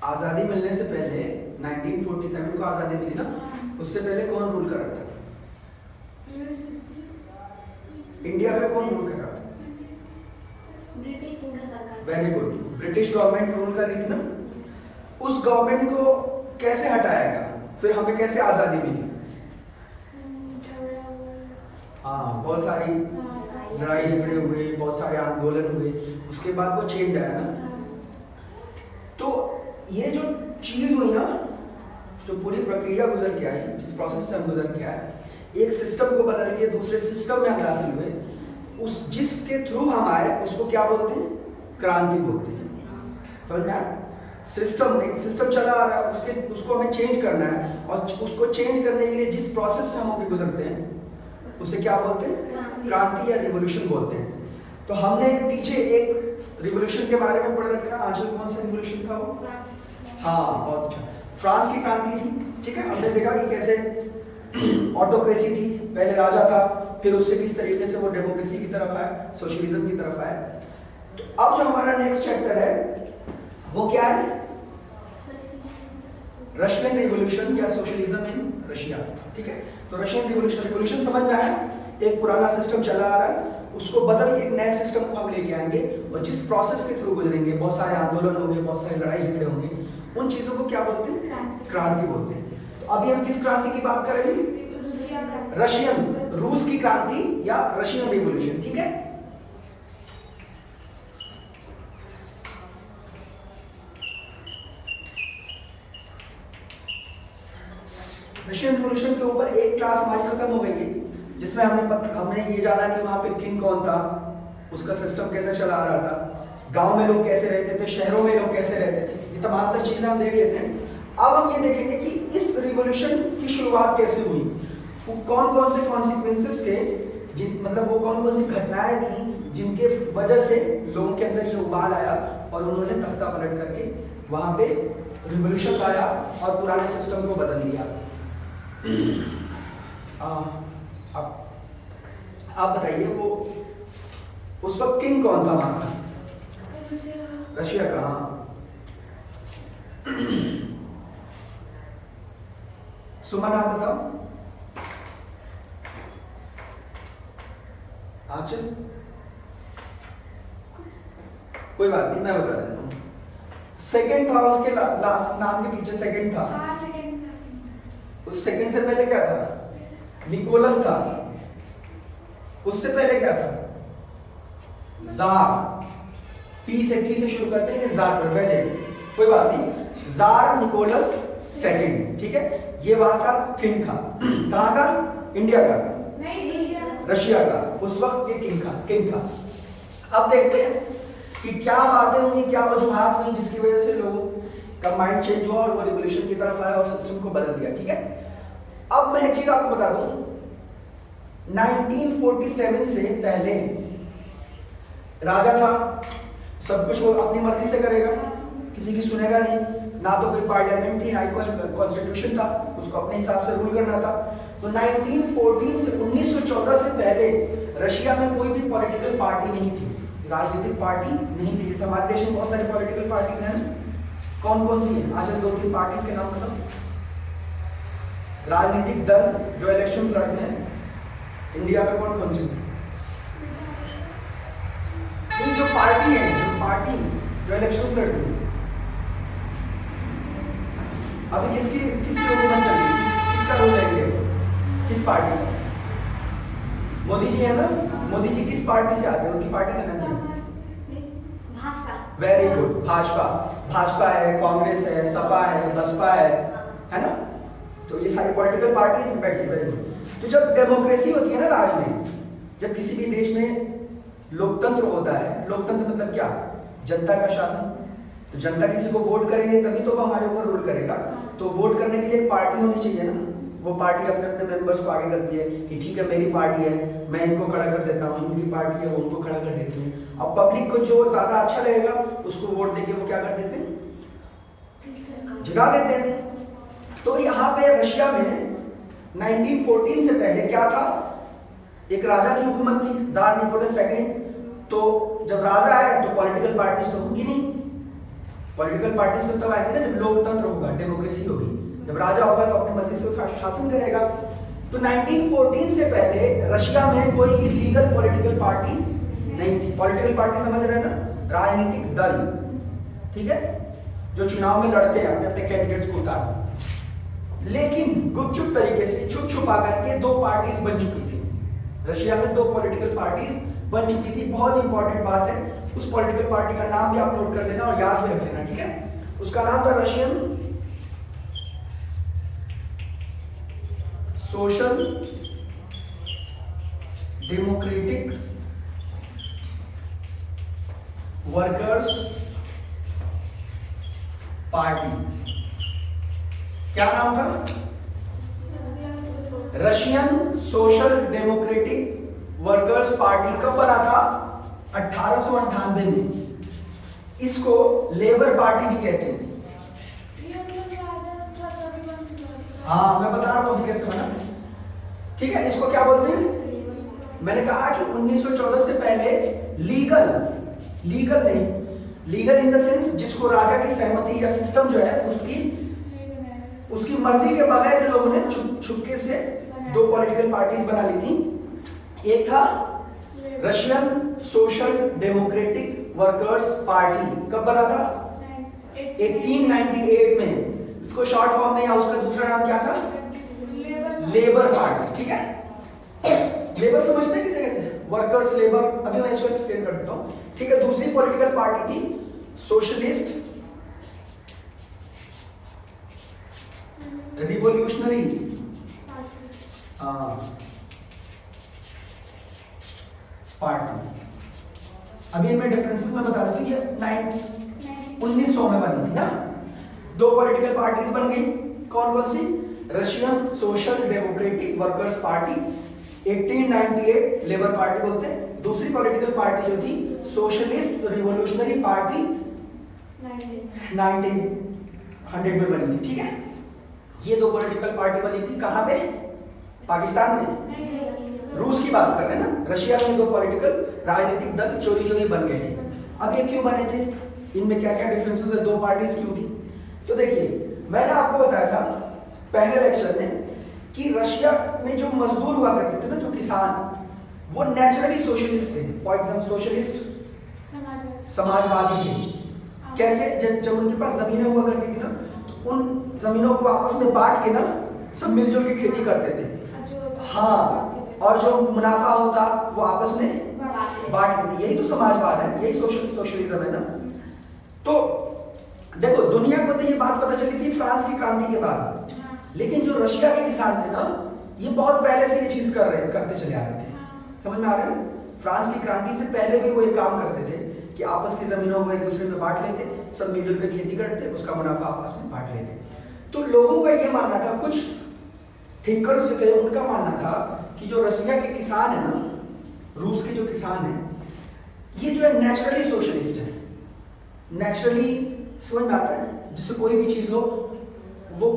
आजादी मिलने से पहले 1947 को आजादी मिली ना, उससे पहले कौन रूल कर रहा था? इंडिया पे कौन रूल कर रहा था? Very good, British government rule कर रही थी ना। उस गवर्नमेंट को कैसे हटाया गया, फिर हमें कैसे आजादी मिली? हाँ, बहुत सारी लड़ाई झगड़े हुए, बहुत सारे आंदोलन हुए, उसके बाद वो चेंज आया ना। तो ये जो चीज हुई ना, जो पूरी प्रक्रिया गुजर के आई, जिस प्रोसेस से हम गुजर के आए, एक सिस्टम को बदल के दूसरे सिस्टम में हम दाखिल हुए, उस जिसके थ्रू हम आए उसको क्या बोलते हैं? क्रांति बोलते हैं। समझ में आया? सिस्टम, एक सिस्टम चला आ रहा है, उसको हमें चेंज करना है, और उसको चेंज करने के लिए जिस प्रोसेस से हम होकर गुजरते हैं उसे क्या बोलते हैं? क्रांति या रिवोल्यूशन बोलते हैं। तो हमने पीछे एक रिवोल्यूशन के बारे में पढ़ रखा है। आजकल कौन सा रिवोल्यूशन था वो? हाँ, बहुत अच्छा, फ्रांस की क्रांति थी। ठीक है, हमने देखा कि कैसे ऑटोक्रेसी थी, पहले राजा था, फिर उससे किस तरीके से वो डेमोक्रेसी की तरफ आए, सोशलिज्म की तरफ आए। तो अब जो हमारा नेक्स्ट चैप्टर है वो क्या है? रशियन रिवोल्यूशन या सोशलिज्म इन रशिया। ठीक है, तो रशियन रिवोल्यूशन समझ में आया? एक पुराना सिस्टम चला आ रहा है, उसको बदल के एक नए सिस्टम को हम लेके आएंगे, और जिस प्रोसेस के थ्रू गुजरेंगे, बहुत सारे आंदोलन होंगे, बहुत सारे लड़ाई झगड़े होंगे, उन चीजों को क्या बोलते हैं? क्रांति बोलते हैं। तो अभी हम किस क्रांति की बात करेंगे? रशियन, रूस की क्रांति या रशियन रिवोल्यूशन। ठीक है, रशियन रिवोल्यूशन के ऊपर एक क्लास हमारी खत्म हो गई है, जिसमें हमने ये जाना कि वहां पे किंग कौन था, उसका सिस्टम कैसे चला आ रहा था, गांव में लोग कैसे रहते थे, शहरों में लोग कैसे रहते थे, ये तमाम तर चीजें हम देख लेते हैं। अब हम ये देखेंगे कि इस रिवोल्यूशन की शुरुआत कैसे हुई, वो कौन कौन से कॉन्सिक्वेंसेस थे, मतलब वो कौन कौन सी घटनाएं थी जिनके वजह से लोगों के अंदर ये उबाल आया और उन्होंने तख्ता पलट करके वहां पे रिवोल्यूशन लाया और पुराने सिस्टम को बदल दिया। आप बताइए, वो उस वक्त किंग कौन था वहां का? रशिया का। हाँ, सुमन आप बताओ। आंचल, कोई बात नहीं, मैं बता देता हूँ। सेकंड था उसके लास्ट नाम के पीछे सेकंड था। उस सेकंड से पहले क्या था? निकोलस था। उससे पहले क्या था? जार। टी से शुरू करते हैं, जार पर पहले, कोई बात नहीं, जार निकोलस सेकंड। ठीक है, ये वहां का किंग था। कहां का? इंडिया का? नहीं, रशिया का। उस वक्त ये किंग था। अब देखते हैं कि क्या बातें हुई, क्या वजूहात हुई जिसकी वजह से लोगों का माइंड चेंज हुआ और वो रिवोल्यूशन की तरफ आया और सिस्टम को बदल दिया। ठीक है, अब मैं एक चीज आपको बता दूं, 1947 से पहले राजा था, सब कुछ वो अपनी मर्जी से करेगा, किसी की सुनेगा नहीं, ना तो कोई पार्लियामेंट थी, ना कोई कॉन्स्टिट्यूशन था, उसको अपने हिसाब से रूल करना था। तो 1914 से 1914 से पहले रशिया में कोई भी पॉलिटिकल पार्टी नहीं थी, राजनीतिक पार्टी नहीं थी। जैसे हमारे देश में बहुत सारी पॉलिटिकल पार्टीज हैं, कौन कौन सी हैं? आज 2-3 पार्टीज के नाम बताओ। राजनीतिक दल जो इलेक्शंस लड़ते हैं इंडिया में, कौन कौन सी? जो पार्टी है, जो इलेक्शंस लड़ती है, अभी किसकी हुकूमत चल रही है? किसका रोल है इंडिया में? किस पार्टी का? मोदी जी है ना? मोदी जी किस पार्टी से आते हैं? उनकी पार्टी का नाम क्या है? वेरी गुड, भाजपा है, कांग्रेस है, सपा है, बसपा है ना? तो ये सारी पॉलिटिकल पार्टीज में बैठी। Very good. तो जब डेमोक्रेसी होती है ना राज में, जब किसी भी देश में लोकतंत्र होता है, लोकतंत्र मतलब क्या? जनता का शासन। तो जनता किसी को वोट करेंगे तभी तो वो हमारे ऊपर रूल करेगा। तो वोट करने के लिए एक पार्टी होनी चाहिए ना, वो पार्टी अपने अपने मेंबर्स को आगे करती है कि ठीक है मेरी पार्टी है, मैं इनको खड़ा कर देता हूँ, इनकी पार्टी है वो उनको खड़ा कर देती है। अब पब्लिक को जो ज्यादा अच्छा लगेगा उसको वोट देके वो क्या कर देते हैं? जिता देते हैं। तो यहाँ पे रशिया में 1914 से पहले क्या था? एक राजा की हुकूमत थी, जार निकोलस सेकंड। तो जब राजा है तो पॉलिटिकल पार्टीज तो होगी नहीं, पॉलिटिकल पार्टीज तो तब आएंगे ना जब लोकतंत्र होगा, डेमोक्रेसी होगी, जब राजा होगा तो अपनी मर्जी से शासन करेगा। तो 1914 से पहले रशिया में कोई भी लीगल पॉलिटिकल पार्टी नहीं थी। पॉलिटिकल पार्टी समझ रहे हैं ना, राजनीतिक दल, ठीक है, जो चुनाव में लड़ते हैं अपने अपने कैंडिडेट्स को उतार। लेकिन गुपचुप तरीके से छुप छुपा करके दो पार्टीज बन चुकी थी रशिया में, दो पॉलिटिकल पार्टीज बन चुकी थी। बहुत इंपॉर्टेंट बात है, उस पॉलिटिकल पार्टी का नाम भी आप नोट कर लेना और याद भी रख लेना, ठीक है। उसका नाम था Russian Social Democratic Workers party. क्या नाम था? Russian Social Democratic Workers party. कब बना था? 1898 में। इसको लेबर पार्टी भी कहते हैं। हाँ, मैं बता रहा हूं कैसे बना, ठीक है। इसको क्या बोलते हैं? मैंने कहा कि 1914 से पहले लीगल नहीं, लीगल इन द सेंस जिसको राजा की सहमति या सिस्टम जो है उसकी मर्जी के बगैर लोगों ने छुपके से दो पॉलिटिकल पार्टीज बना ली थी। एक था Russian Social Democratic Workers party. कब बना था? 1898 में। इसको शॉर्ट फॉर्म में या उसका दूसरा नाम क्या था? लेबर पार्टी, ठीक है। लेबर समझते हैं किसे कहते हैं? Workers, labour. अभी मैं इसको एक्सप्लेन कर देता हूं, ठीक है। दूसरी पॉलिटिकल पार्टी थी सोशलिस्ट रिवॉल्यूशनरी पार्टी। अभी इनमें डिफरेंसेस मैं बता दूं, ये 1900 में बनी थी ना। दो पॉलिटिकल पार्टीज बन गई, कौन कौन सी? Russian Social Democratic Workers Party 1898 Labour Party बोलते हैं। दूसरी पॉलिटिकल पार्टी जो थी सोशलिस्ट रिवॉल्यूशनरी पार्टी 1900 में बनी थी, ठीक है। ये दो पॉलिटिकल पार्टी बनी थी कहां पे? पाकिस्तान में। रूस की बात कर रहे हैं ना। रशिया में दो पॉलिटिकल राजनीतिक दल चोरी बन गए थे। अब ये क्यों बने थे? इनमें क्या क्या डिफरेंसेस है? दो पार्टीज क्यों थी? तो देखिए, मैंने आपको बताया था पहले लेक्चर में कि रशिया में जो मजदूर हुआ करते थे ना, जो किसान, वो नेचुरली सोशलिस्ट थे। फॉर एग्जाम्पल सोशलिस्ट समाजवादी थे। कैसे? जब उनके पास जमीनें हुआ करती थी ना, तो उन जमीनों को आपस में बांट के ना सब मिलजुल के खेती करते थे। हाँ, और जो मुनाफा होता वो आपस में बांट देते। यही तो समाजवाद है, यही सोशलिज्म है ना। तो देखो, दुनिया को तो ये बात पता चली थी फ्रांस की क्रांति के बाद, लेकिन जो रशिया के किसान थे ना, ये बहुत पहले से ये चीज करते चले आ रहे थे। समझ में आ रहा है ना? फ्रांस की क्रांति से पहले भी वो ये काम करते थे कि आपस की जमीनों को एक दूसरे में बांट लेते, सब मिलजुल कर खेती करते, उसका मुनाफा आपस में बांट लेते। तो लोगों का ये मानना था, कुछ थिंकर्स जो थे उनका मानना था कि जो रशिया के किसान है ना, रूस के जो किसान है, ये जो है नेचुरली सोशलिस्ट है। नेचुरली समझ में आता है, जिससे कोई भी चीज हो वो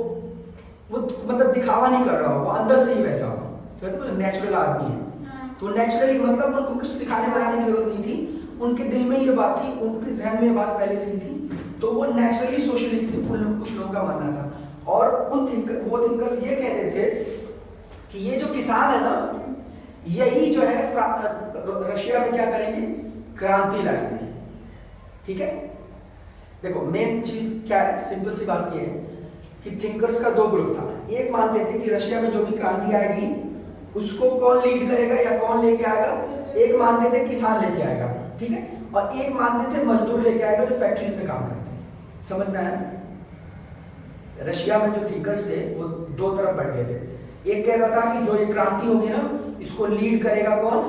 मतलब दिखावा नहीं कर रहा हो, वो अंदर से ही वैसा हो, तो नेचुरल आदमी है। तो नेचुरली मतलब उनको कुछ सिखाने बनाने की जरूरत नहीं थी, उनके दिल में ये बात थी, उनके जहन में ये बात पहले से ही थी, तो वो नेचुरली सोशलिस्ट थे। कुछ लोगों का मानना था। और वो थिंकर्स ये कहते थे कि ये जो किसान है ना, यही जो है रशिया में क्या करेंगे? क्रांति लाएंगे, ठीक है। देखो, मेन चीज क्या है? सिंपल सी बात ये है कि थिंकर्स का दो ग्रुप था। एक मानते थे कि रशिया में जो भी क्रांति आएगी उसको कौन लीड करेगा या कौन लेके आएगा? एक मानते थे किसान लेके आएगा, ठीक है, और एक मानते थे मजदूर लेके आएगा जो फैक्ट्रीज में काम करते हैं। समझ में आया? रशिया में जो थिंकर्स थे वो दो तरफ बढ़ गए थे। एक कहता था कि जो ये क्रांति होगी ना, इसको लीड करेगा कौन?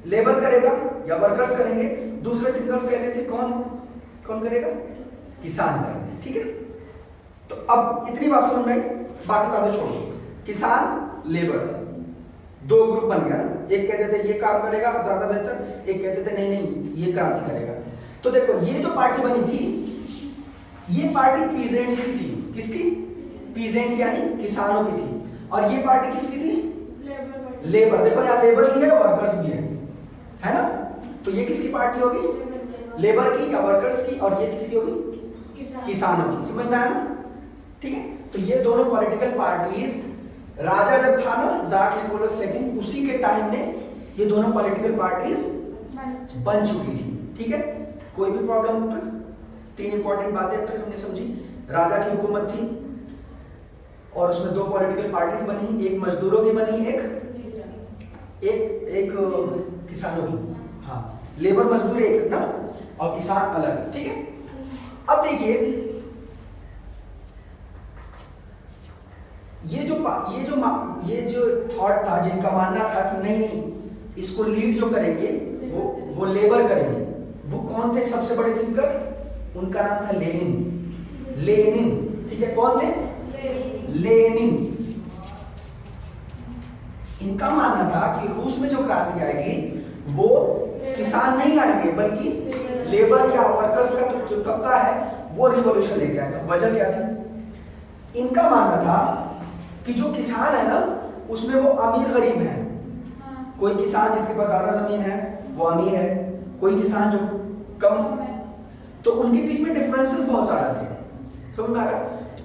लेबर करेगा या वर्कर्स करेंगे। दूसरे थिंकर्स कहते थे कौन करेगा? किसान करेंगे, ठीक है। तो अब इतनी बात समझ में आई, बाकी बातें छोड़ो। किसान, लेबर, दो ग्रुप बन गया ना। एक कहते थे ये काम करेगा ज्यादा बेहतर, एक कहते थे नहीं ये क्रांति करेगा। तो देखो, ये जो पार्टी बनी थी, ये पार्टी पीजेंट्स की थी। किसकी? पीजेंट्स यानी किसानों की थी। और ये पार्टी किसकी थी? लेबर। देखो, यहाँ लेबर भी है, वर्कर्स भी है ना। तो ये किसकी पार्टी होगी? लेबर की या वर्कर्स की, और ये किसकी होगी? किसानों की। समझ में आया ना? ठीक है, तो ये दोनों पॉलिटिकल पार्टीज, राजा जब था ना ज़ार निकोलस सेकंड, उसी के टाइम में ये दोनों पॉलिटिकल पार्टीज बन चुकी थी। ठीक है, कोई भी प्रॉब्लम तक? तीन इंपॉर्टेंट बातें अब तक हमने समझी। राजा की हुकूमत थी और उसमें दो पॉलिटिकल पार्टीज बनी, एक मजदूरों की बनी, एक किसानों की। हाँ, लेबर मजदूर एक ना, और किसान अलग। ठीक है, अब देखिए ये जो थॉट था, जिनका मानना था कि नहीं इसको लीड जो करेंगे वो लेबर करेंगे, वो कौन थे सबसे बड़े थिंकर? उनका नाम था लेनिन। ठीक है, कौन थे? लेनिन। इनका मानना था कि रूस में जो क्रांति आएगी वो किसान नहीं लाएंगे, बल्कि लेबर या वर्कर्स का जो तबका है वो रिवॉल्यूशन लेके आएगा। वजह क्या थी? इनका मानना था कि जो किसान है ना, उसमें वो अमीर गरीब है। कोई किसान जिसके पास ज्यादा जमीन है वो अमीर है, कोई किसान जो कम, तो उनके बीच में डिफरेंसेस बहुत ज्यादा थे। समझ में आ रहा?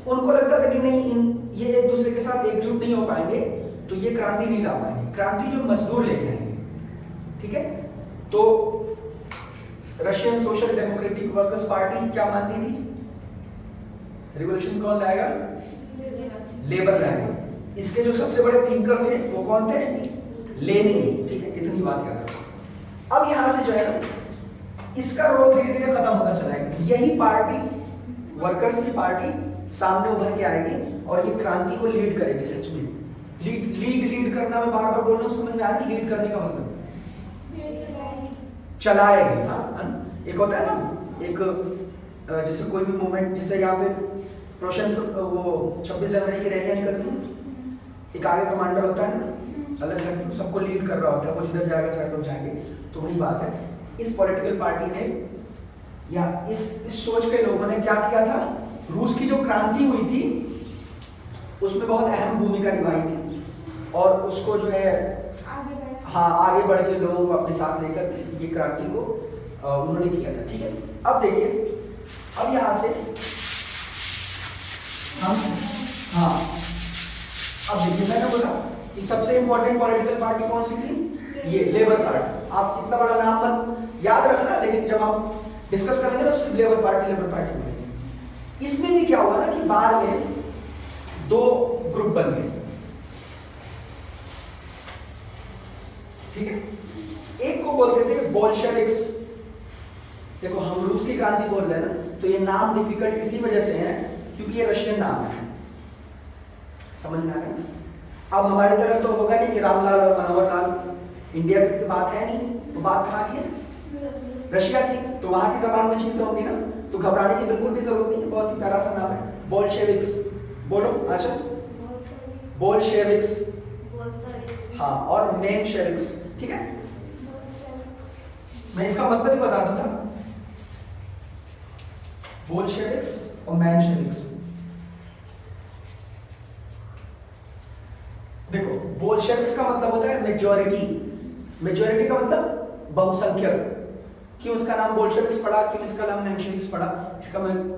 उनको लगता था कि नहीं, ये एक दूसरे के साथ एकजुट नहीं हो पाएंगे, तो ये क्रांति नहीं ला पाएंगे। क्रांति जो मजदूर लेके आएंगे। ठीक है, तो Russian Social Democratic Workers party क्या मानती थी? रिवॉल्यूशन कौन लाएगा? लेबर लाएगा। इसके जो सबसे बड़े थिंकर थे वो कौन थे? लेनिन। ठीक है, इतनी बात याद रखो। अब यहां से जो है ना, इसका रोल धीरे धीरे खत्म होता चला है। यही पार्टी, वर्कर्स की पार्टी सामने उभर के आएगी और ये क्रांति को लीड करेगी। सच में लीड करना, मैं बार बार बोल रहा हूं, समझ में आ रहा है? लीड करने का मतलब चलाएगी। हाँ, एक होता है ना, एक जैसे कोई भी मूवमेंट, जैसे यहाँ पे प्रोशंस, वो 26 जनवरी की रैलियां निकलती हैं, एक आगे कमांडर होता है ना, अलग अलग सबको लीड कर रहा होता है, कुछ इधर जाएगा, साइड लोग जाएंगे। तो वही बात है, इस पॉलिटिकल पार्टी ने या इस सोच के लोगों ने क्या किया था? रूस की जो क्रांति हुई थी उसमें बहुत अहम भूमिका निभाई थी, और उसको जो है आगे बढ़ के लोगों को अपने साथ लेकर ये क्रांति को उन्होंने किया था। ठीक है, अब देखिए, अब यहां से हम अब देखिए, मैंने बोला कि सबसे इंपॉर्टेंट पॉलिटिकल पार्टी कौन सी थी? ये लेबर पार्टी। आप इतना बड़ा नाम मत याद रखना, लेकिन जब हम डिस्कस करेंगे तो सिर्फ लेबर पार्टी बोलेंगे। इसमें भी क्या हुआ ना कि बाद में दो ग्रुप बन गए। ठीक है, एक को बोलते थे बोल्शेविक्स। देखो, हम रूस की क्रांति बोल रहे हैं ना, तो ये नाम डिफिकल्ट इसी वजह से है क्योंकि ये रशियन नाम है। समझ में आ रहा है? अब हमारी तरह तो होगा नहीं कि रामलाल और मनोहर लाल, इंडिया की तो बात है नहीं, तो बात कहाँ की है? रशिया की। तो वहां की जबान में चीजें होंगी ना, तो घबराने की बिल्कुल भी जरूरत नहीं है। बहुत ही प्यारा सा नाम है, बोल्शेविक्स। बोलो अच्छा, बोल्शेविक्स। हाँ, और मेनशेविक्स। ठीक है, मैं इसका मतलब ही बता दूंगा, बोल्शेविक्स और मेनशेविक्स। देखो, बोल्शेविक्स का मतलब होता है मेजॉरिटी। मेजॉरिटी का मतलब बहुसंख्यक। क्यों इसका नाम बोल्शेविक्स पड़ा, क्यों इसका नाम मेनशेविक्स पड़ा,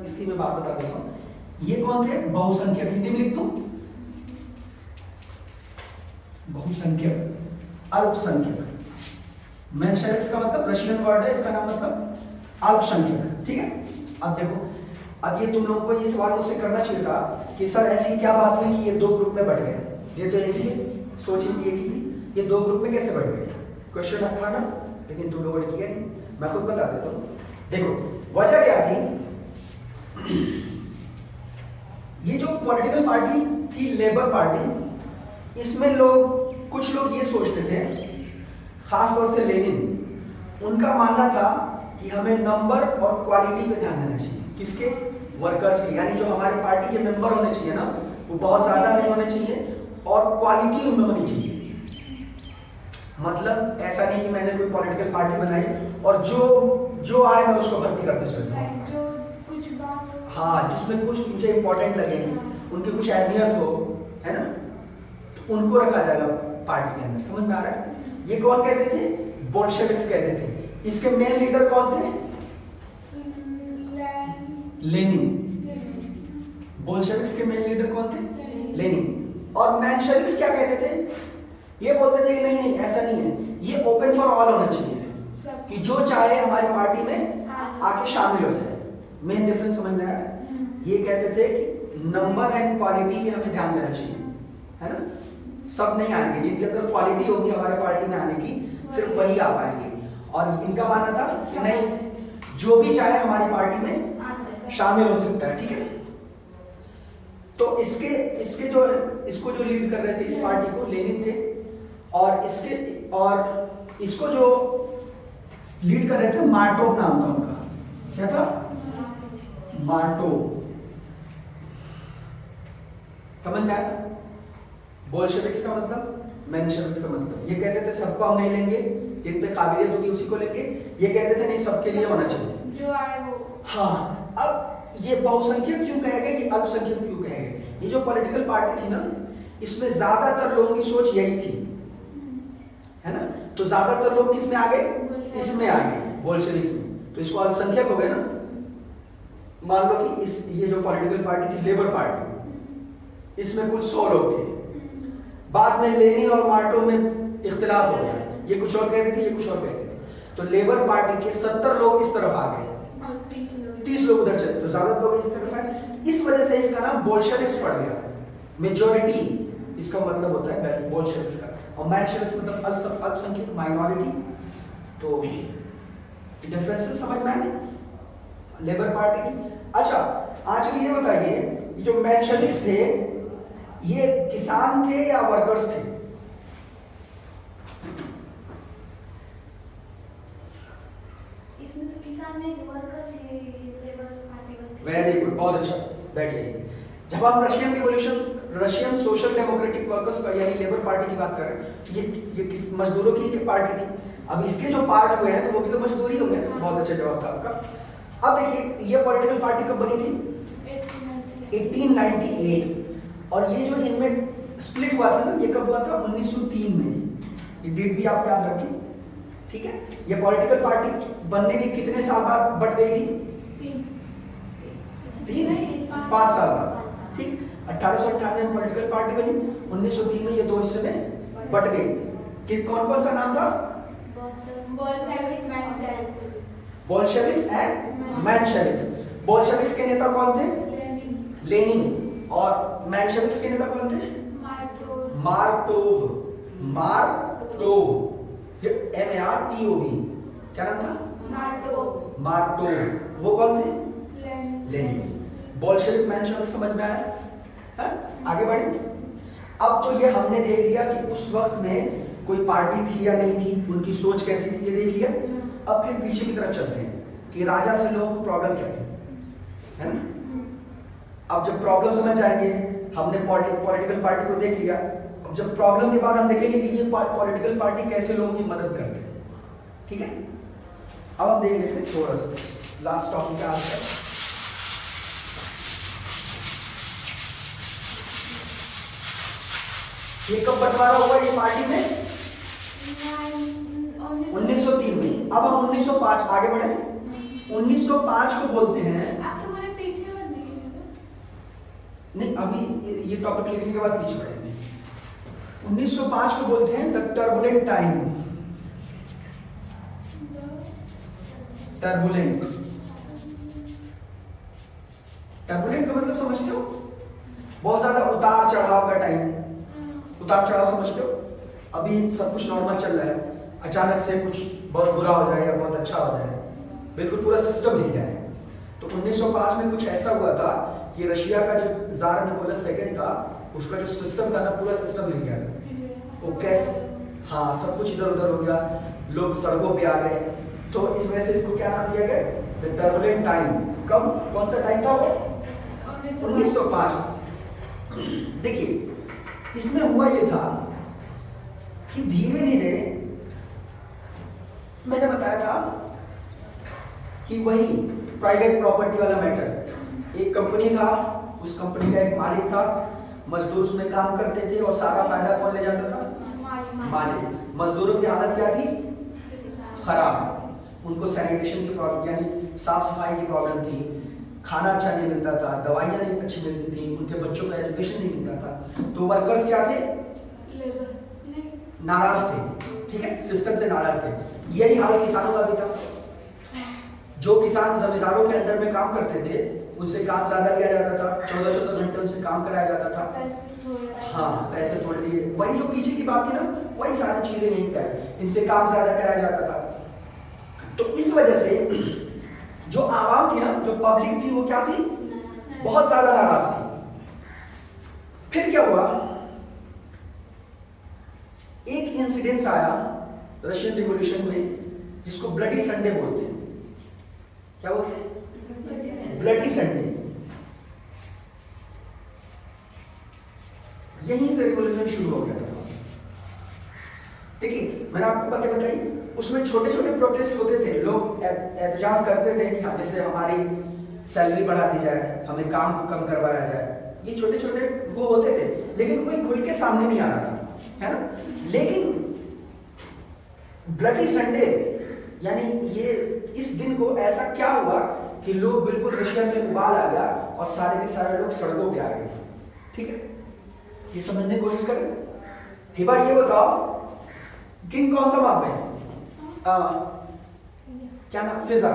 इसकी मैं बात बता देता हूं। ये कौन थे? बहुसंख्यक। हिंदी में लिख दो, बहुसंख्यक, अल्पसंख्यक। मेनशेविक्स का मतलब रशियन वर्ड है, इसका नाम मतलब अल्पसंख्यक। ठीक है, अब देखो, अब ये तुम लोगों को ये सवाल मुझसे करना चाहिए था कि सर ऐसी क्या बात हुई कि ये दो ग्रुप में बढ़ गए? ये तो एक ही सोच ही थी, ये दो ग्रुप में कैसे बढ़ गए? क्वेश्चन था ना, लेकिन तुम लोगों ने किया नहीं। मैं खुद बता देता हूं। देखो, वजह क्या थी? ये जो पॉलिटिकल पार्टी थी लेबर पार्टी, इसमें कुछ लोग ये सोचते थे, खास तौर से लेनिन, उनका मानना था कि हमें नंबर और क्वालिटी पे ध्यान देना चाहिए। किसके? वर्कर्स के। यानी जो हमारे पार्टी के मेंबर होने चाहिए ना, वो बहुत ज्यादा नहीं होने चाहिए और क्वालिटी उनमें होनी चाहिए। मतलब ऐसा नहीं कि मैंने कोई पॉलिटिकल पार्टी बनाई और जो आए मैं उसको भर्ती करते चलता हूँ। हाँ, जिसमें कुछ मुझे इंपॉर्टेंट लगे, उनकी कुछ अहमियत हो, है ना, तो उनको रखा जाएगा पार्टी के अंदर। समझ में आ रहा है? ये कौन कहते थे? बोल्शेविक्स कहते थे। इसके मेन लीडर कौन थे? लेनिन। बोल्शेविक्स के मेन लीडर कौन थे? लेनिन। और मेंशेविक्स क्या कहते थे? ये बोलते थे कि नहीं नहीं ऐसा नहीं है, ये ओपन फॉर ऑल होना चाहिए, कि जो चाहे हमारी पार्टी में आके शामिल हो जाए। मेन डिफरेंस समझ में आया? ये कहते थे कि नंबर एंड क्वालिटी पे हमें ध्यान देना चाहिए, है ना? सब नहीं आएंगे, जिनके अंदर क्वालिटी होगी हमारे पार्टी में आने की, सिर्फ वही आ पाएंगे। और इनका मानना था कि नहीं, जो भी चाहे हमारी पार्टी में शामिल हो सकता है, ठीक है? तो इसको जो लीड कर रहे थे इस पार्टी को लेनिन थे, और इसको जो लीड कर रहे थे मार्टोव नाम था उनका। क्या था? मार्टोव। समझ में आया? बोल्शेविक्स का मतलब, मेंशेविक्स का मतलब। ये कहते थे सबको हम नहीं लेंगे, जिन पे काबिलियत होगी उसी को लेंगे। ये कहते थे नहीं, सबके लिए होना चाहिए, जो आए वो। हाँ। अब ये बहुसंख्यक क्यों कहे गए, ये अल्पसंख्यक क्यों कहे गए? ये जो पॉलिटिकल पार्टी थी ना, इसमें ज्यादातर लोगों की सोच यही थी, है ना? तो ज्यादातर लोग किस में आ गए? इसमें आ गए, बोल्शेविक्स में। तो इसको अल्पसंख्यक हो गए ना। मान लो कि ये जो पॉलिटिकल पार्टी थी लेबर पार्टी, इसमें कुल 100 लोग थे। बाद में लेनिन और मार्टोव में इख्तिलाफ हो गया, ये कुछ और कहते थे, ये कुछ और कहते थे। तो लेबर पार्टी के 70 लोग इस तरफ आ गए, 30 लोग उधर चले, तो ज्यादा लोग इस तरफ आए। इस वजह से इसका नाम बोल्शेविक्स पड़ गया। मेजॉरिटी इसका मतलब होता है बोल्शेविक्स का, और मेंशेविक्स मतलब अल्पसंख्यक, माइनॉरिटी। तो डिफरेंसेस समझ में आए लेबर पार्टी की? अच्छा, आज ये बताइए, ये जो मेंशेविक्स थे, ये किसान थे या वर्कर्स थे? इसमें तो किसान नहीं थे, वर्कर थे, लेबर पार्टी थे। वेरी गुड, बहुत अच्छा। बैठिए। जब हम रशियन सोशल डेमोक्रेटिक वर्कर्स का यानी लेबर पार्टी की बात कर रहे हैं, तो ये किस मजदूरों की पार्टी थी। अब इसके जो पार्ट हुए हैं तो वो भी तो मजदूरी हो गए। बहुत अच्छा जवाब था आपका। अब देखिए, ये पॉलिटिकल पार्टी कब बनी थी? 1898। और ये जो इनमें स्प्लिट हुआ था ना, ये कब हुआ था? 1903 में। ये डेट भी आप याद रखें, ठीक है? ये पॉलिटिकल पार्टी बनने के कितने साल बाद बट गई थी? 5 साल बाद, ठीक। 1898 में पॉलिटिकल पार्टी बनी, 1903 में ये 2 हिस्से में बट गई। कि कौन कौन सा नाम था? Bolsheviks and मेंशेविक्स। बोल्शेविक्स के नेता कौन थे? लेनिन। और मेंशेविक्स के नेता कौन थे? मार्टोव। ये MARTOV। क्या नाम था? मार्टोव। वो कौन थे? लेनिन। बोल्शेविक मेंशेविक समझ में आया? है? आगे बढ़े। अब तो ये हमने देख लिया कि उस वक्त में कोई पार्टी थी या नहीं थी, उनकी सोच कैसी थी, ये देख लिया। अब फिर पीछे की तरफ चलते हैं कि राजा से लोगों को प्रॉब्लम क्या थी, है ना? अब जब प्रॉब्लम समझ जाएंगे, हमने पॉलिटिकल पार्टी को देख लिया। अब जब प्रॉब्लम के बाद हम देखेंगे कि ये पॉलिटिकल पार्टी कैसे लोगों की मदद करते हैं, ठीक है? अब हम देख लेते हैं थोड़ा सा लास्ट टॉपिक का आंसर। ये कब बंटवारा हुआ ये पार्टी में? 1903 में। अब हम 1905 आगे बढ़े। 1905 को बोलते हैं, नहीं अभी ये टॉपिक लिखने के बाद पीछे बढ़ेंगे। 1905 को बोलते हैं द टर्बुलेंट टाइम। टर्बुलेंट का मतलब समझते हो? बहुत ज्यादा उतार चढ़ाव का टाइम। उतार चढ़ाव समझते हो? अभी सब कुछ नॉर्मल चल रहा है, अचानक से कुछ बहुत बुरा हो जाए या बहुत अच्छा हो जाए, बिल्कुल पूरा सिस्टम हिल जाए। तो 1905 में कुछ ऐसा हुआ था कि रशिया का जो जार निकोलस सेकंड था, उसका जो सिस्टम था ना, पूरा सिस्टम हिल गया। वो कैसे? हाँ, सब कुछ इधर उधर हो गया, लोग सड़कों पे आ गए। तो इस वजह से इसको क्या नाम दिया गया? The turbulent time. कब? कौन सा टाइम था वो? 1905। देखिए, इसमें हुआ ये था कि धीरे धीरे मैंने बताया था कि वही प्राइवेट प्रॉपर्टी वाला मैटर। एक कंपनी था, उस कंपनी का एक मालिक था, मजदूर उसमें काम करते थे और सारा फायदा कौन ले जाता था? मालिक। मजदूरों की हालत क्या थी? खराब। उनको सैनिटेशन की प्रॉब्लम यानी साफ सफाई की प्रॉब्लम थी, खाना अच्छा नहीं मिलता था, दवाइयाँ नहीं अच्छी मिलती थी, उनके बच्चों को एजुकेशन नहीं मिलता था। तो वर्कर्स क्या थे? नाराज थे, ठीक है, सिस्टम से नाराज थे। यही हाल किसानों का भी था। जो किसान जमींदारों के अंडर में काम करते थे उनसे काम ज्यादा लिया जाता था, 14-14 घंटे उनसे काम कराया जाता था। हाँ, पैसे थोड़े दिए, वही जो पीछे की बात थी ना, वही सारी चीजें यहीं पे है, इनसे काम ज्यादा कराया जाता था। तो इस वजह से जो आवाम थी ना, जो पब्लिक थी, वो क्या थी? बहुत ज्यादा नाराज थी। फिर क्या हुआ? एक इंसिडेंस आया रशियन रिवॉल्यूशन में जिसको ब्लडी संडे बोलते हैं। क्या बोलते हैं? Bloody Sunday. यहीं से रिवॉल्यूशन शुरू हो गया था। देखिए, मैंने आपको बातें बताई, उसमें छोटे छोटे प्रोटेस्ट होते थे, लोग एहतजाज करते थे कि जैसे हमारी सैलरी बढ़ा दी जाए, हमें काम कम करवाया जाए। ये छोटे छोटे वो होते थे, लेकिन कोई खुल के सामने नहीं आ रहा था, है ना। लेकिन ब्लडी संडे यानी ये इस दिन को ऐसा क्या हुआ कि लोग बिल्कुल रशिया में उबाल आ गया और सारे के सारे लोग सड़कों पे आ गए। ठीक है, ये समझने की कोशिश करें। हिबा, ये बताओ किंग कौन था वहां पे? क्या नाम? Fiza.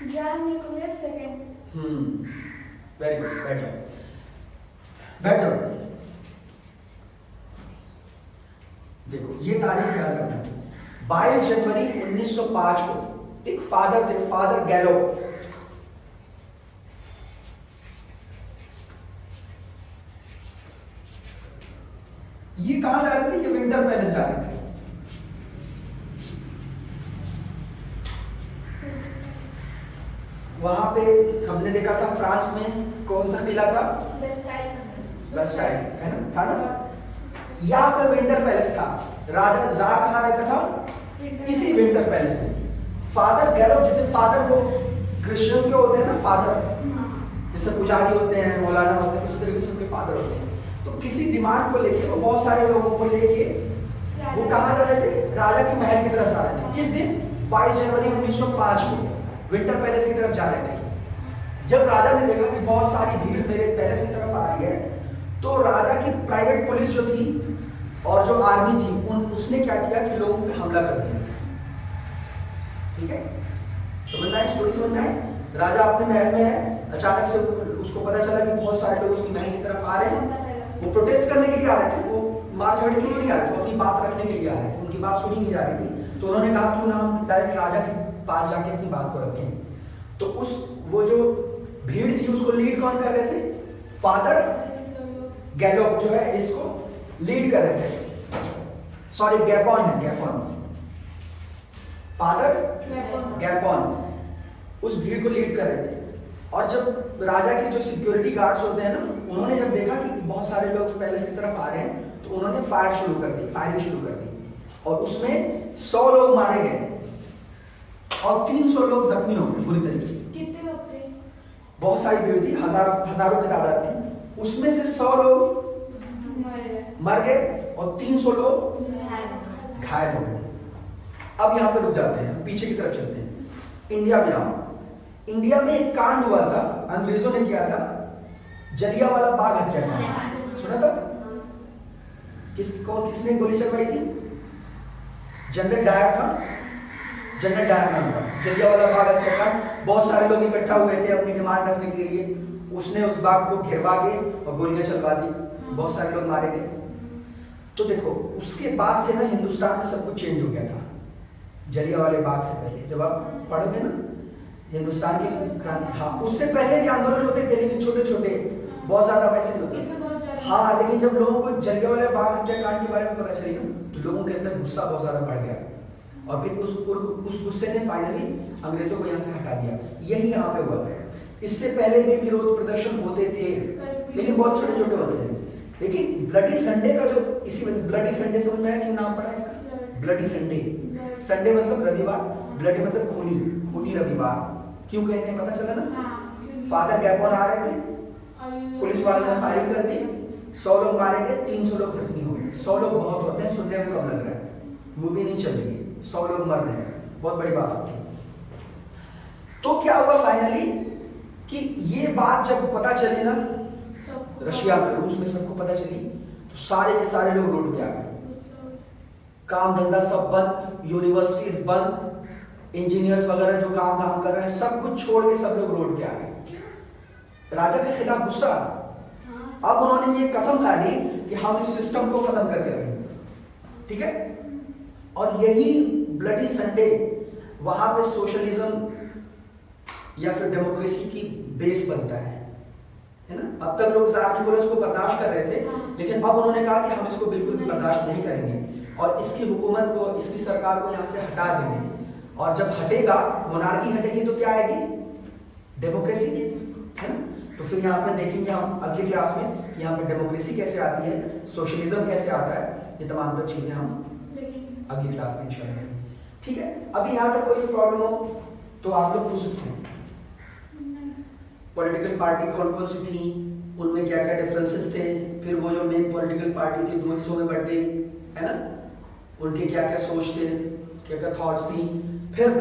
John Nicholas second. Very good, बैठो बैठो। देखो, ये तारीख याद रखना, 22 जनवरी 1905 को एक फादर थे, फादर गैलो। ये कहां जा रहे थे? ये विंटर पैलेस जा रहे थे। वहां पे हमने देखा था फ्रांस में कौन सा किला था? वेस्टाइल, है ना, था ना। यहाँ पे विंटर पैलेस था। राजा जार कहाँ रहता था? इसी विंटर पैलेस में। फादर गैलो, जितने फादर वो क्रिश्चियन के होते हैं ना, फादर जैसे पुजारी होते हैं, मौलाना होते हैं, उसी तरीके से उनके फादर होते हैं। तो किसी डिमांड को लेके, और बहुत सारे लोगों को लेके वो कहाँ जा रहे थे? राजा के महल की तरफ जा रहे थे। किस दिन? 22 जनवरी 1905 को विंटर पैलेस की तरफ जा रहे थे। जब राजा ने देखा कि बहुत सारी भीड़ मेरे पैलेस की तरफ आ रही है, तो राजा की प्राइवेट पुलिस जो थी और जो आर्मी थी, उसने क्या किया कि लोगों पे हमला कर दिया। ठीक है, समझ आए? स्टोरी समझ आए? राजा अपने महल में है, अचानक से उसको पता चला कि बहुत सारे लोग उसकी महल की तरफ आ रहे हैं। वो प्रोटेस्ट करने के लिए आ रहे थे, वो मार झगड़े के लिए नहीं आ रहे थे, वो अपनी बात रखने के लिए आ रहे थे। उनकी बात सुनी नहीं जा रही थी, तो उन्होंने कहा क्यों ना हम डायरेक्ट राजा के पास जाके अपनी बात को रखें। तो वो जो भीड़ थी उसको लीड कौन कर रहे थे? फादर गैलो जो है इसको लीड कर रहे थे। सॉरी, गैपोन है, गैपोन, फादर गैपोन उस भीड़ को लीड कर रहे थे। और जब राजा के जो सिक्योरिटी गार्ड्स होते हैं ना, उन्होंने जब देखा कि बहुत सारे लोग पैलेस की तरफ आ रहे हैं, तो उन्होंने फायरिंग शुरू कर दी और उसमें 100 लोग मारे गए और 300 लोग जख्मी हो गए बुरी तरीके से। कितने लोग थे? बहुत सारी भीड़ थी, हजारों की तादाद थी। उसमें से 100 लोग मर गए और 300 लोग घायल हो गए। अब यहाँ पे रुक जाते हैं, पीछे की तरफ चलते हैं। इंडिया में आओ। इंडिया में एक कांड हुआ था, अंग्रेजों ने किया था, जलियांवाला बाग हत्याकांड। सुना था? किसने गोली चलवाई थी? जनरल डायर था, जनरल डायर नाम था। जलियांवाला बाग हत्याकांड, बहुत सारे लोग इकट्ठा हुए थे अपनी डिमांड रखने के लिए। उसने उस बाग को घेरवा के और गोलियां चलवा दी, बहुत सारे लोग मारे गए। तो देखो, उसके बाद से ना हिंदुस्तान में सब कुछ चेंज हो गया था। जलियांवाले बाग से पहले जब आप पढ़ोगे ना हिंदुस्तान की क्रांति, हाँ, उससे पहले भी आंदोलन होते थे, लेकिन छोटे छोटे, बहुत ज्यादा वैसे नहीं होते। हाँ, लेकिन जब लोगों को जलियांवाले बाग हत्याकांड के बारे में पता चली ना, तो लोगों के अंदर गुस्सा बहुत ज्यादा बढ़ गया और फिर उस गुस्से ने फाइनली अंग्रेजों को यहाँ से हटा दिया। यही यहाँ पे हुआ था। इससे पहले भी विरोध प्रदर्शन होते थे, लेकिन बहुत छोटे छोटे होते थे। लेकिन ब्लडी संडे का जो, इसी वजह ब्लडी संडे समझ में आया क्यों नाम पड़ा इसका? ब्लडी संडे, संडे मतलब रविवार, ब्लडी मतलब खूनी, खूनी रविवार क्यों कहते हैं पता चला ना? फादर गैपोन आ रहे थे, पुलिस वालों ने फायरिंग कर दी, 100 लोग मारे गए, 300 लोग जख्मी हुए। 100 लोग बहुत होते हैं, सुनने में कम लग रहा है, मूवी नहीं चल रही है, 100 लोग मर रहे हैं, बहुत बड़ी बात होती है। तो क्या हुआ फाइनली? कि ये बात जब पता चली ना रशिया में, रूस में सबको पता चली, तो सारे के सारे लोग रोड पे आ गए। काम धंधा सब बंद, यूनिवर्सिटीज बंद, इंजीनियर्स वगैरह जो काम धाम कर रहे हैं सब कुछ छोड़ के सब लोग रोड पे आ गए। राजा के खिलाफ गुस्सा। अब उन्होंने ये कसम खा ली कि हम इस सिस्टम को खत्म करके रहेंगे, ठीक है। और यही ब्लडी संडे वहां पे सोशलिज्म या फिर डेमोक्रेसी की बेस बनता है ना। अब तक लोग ज़ार निकोलस को बर्दाश्त कर रहे थे, लेकिन अब उन्होंने कहा कि हम इसको बिल्कुल भी बर्दाश्त नहीं करेंगे और इसकी हुकूमत को, इसकी सरकार को यहाँ से हटा देंगे। और जब हटेगा, मोनार्की हटेगी, तो क्या आएगी? डेमोक्रेसी, है ना। तो फिर यहाँ पे देखेंगे हम अगली क्लास में कि यहाँ पे डेमोक्रेसी कैसे आती है, सोशलिज्म कैसे आता है, ये तमाम तो चीजें हम अगली क्लास में इंशाल्लाह। ठीक है, अभी यहाँ तक कोई प्रॉब्लम हो तो आप लोग पूछ सकते हैं। पॉलिटिकल पार्टी कौन कौन सी थी, उनमें क्या क्या डिफरेंसेस थे, फिर वो जो मेन पॉलिटिकल पार्टी थी 2 हिस्सों में बट गई, है ना, उनके क्या क्या सोच थे, क्या क्या थॉट्स थी, फिर